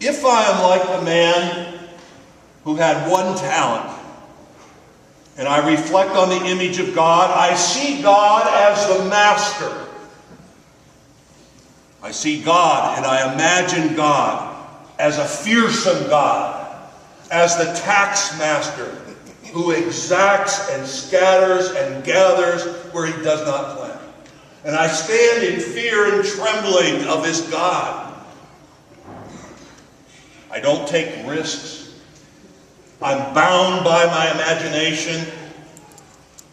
If I am like the man who had one talent, and I reflect on the image of God, I see God as the master. I see God and I imagine God as a fearsome God, as the tax master who exacts and scatters and gathers where he does not plant. And I stand in fear and trembling of this God. I don't take risks. I'm bound by my imagination.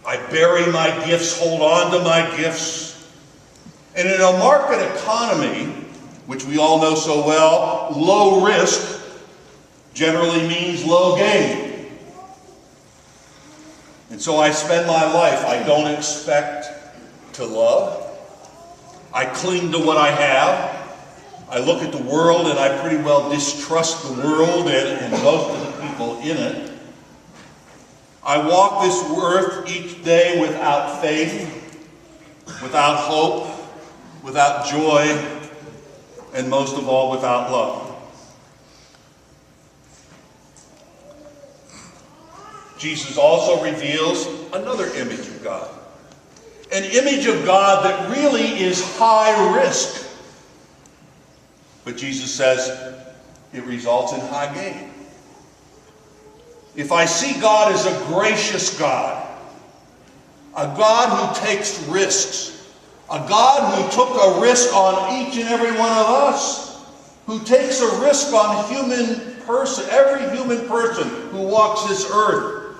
I bury my gifts, hold on to my gifts. And in a market economy, which we all know so well, low risk generally means low gain. And so I spend my life. I don't expect to love. I cling to what I have. I look at the world and I pretty well distrust the world and most of the people in it. I walk this earth each day without faith, without hope, without joy, and most of all, without love. Jesus also reveals another image of God. An image of God that really is high risk. But Jesus says it results in high gain. If I see God as a gracious God, a God who takes risks, a God who took a risk on each and every one of us, who takes a risk on every human person who walks this earth,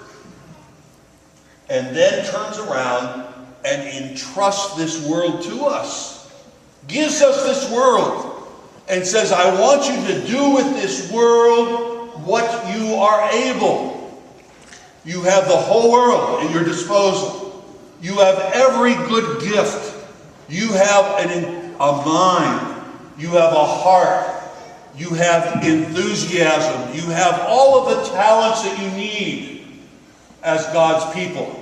and then turns around and entrusts this world to us, gives us this world, and says, I want you to do with this world what you are able. You have the whole world at your disposal. You have every good gift. You have a mind. You have a heart. You have enthusiasm. You have all of the talents that you need as God's people.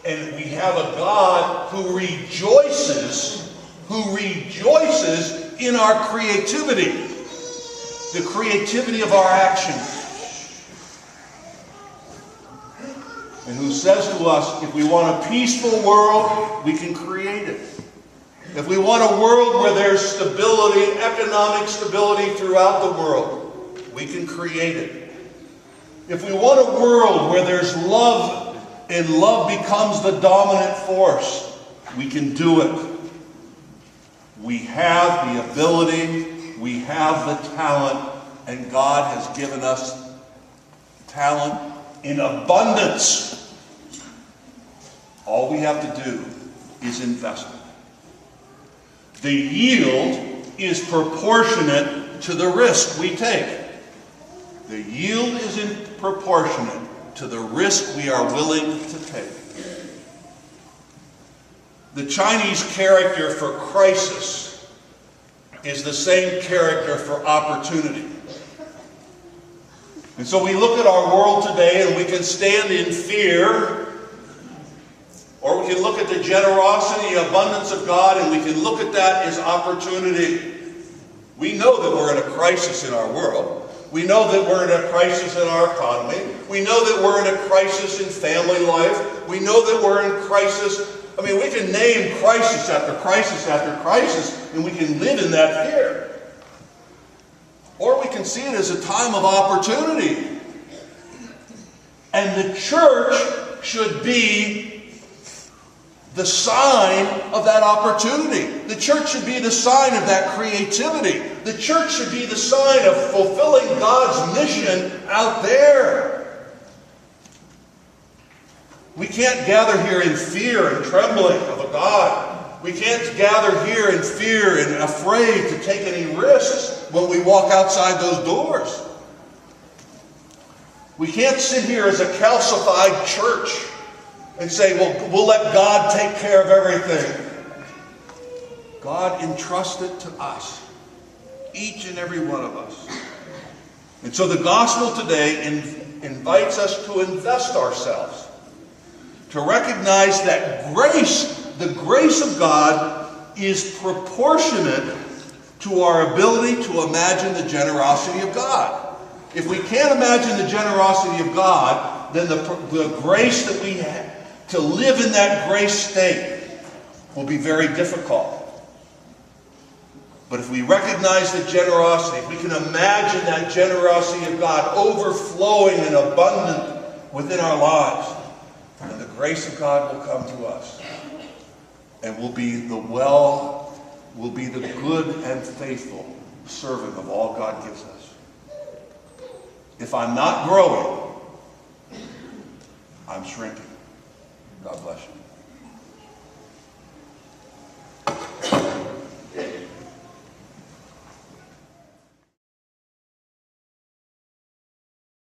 And we have a God who rejoices in our creativity, the creativity of our actions. And who says to us, if we want a peaceful world, we can create it. If we want a world where there's stability, economic stability throughout the world, we can create it. If we want a world where there's love, and love becomes the dominant force, we can do it. We have the ability, we have the talent, and God has given us talent in abundance. All we have to do is invest it. The yield is proportionate to the risk we take. The yield is proportionate to the risk we are willing to take. The Chinese character for crisis is the same character for opportunity. And so we look at our world today and we can stand in fear, or we can look at the generosity, abundance of God, and we can look at that as opportunity. We know that we're in a crisis in our world. We know that we're in a crisis in our economy. We know that we're in a crisis in family life. We know that we're in crisis. I mean, we can name crisis after crisis after crisis, and we can live in that fear. Or we can see it as a time of opportunity. And the church should be the sign of that opportunity. The church should be the sign of that creativity. The church should be the sign of fulfilling God's mission out there. We can't gather here in fear and trembling of a God. We can't gather here in fear and afraid to take any risks when we walk outside those doors. We can't sit here as a calcified church and say, well, we'll let God take care of everything. God entrusted to us, each and every one of us. And so the gospel today invites us to invest ourselves, to recognize that grace, the grace of God, is proportionate to our ability to imagine the generosity of God. If we can't imagine the generosity of God, then the grace that we have to live in that grace state will be very difficult. But if we recognize the generosity, if we can imagine that generosity of God overflowing and abundant within our lives, then the grace of God will come to us. And we'll be the good and faithful servant of all God gives us. If I'm not growing, I'm shrinking.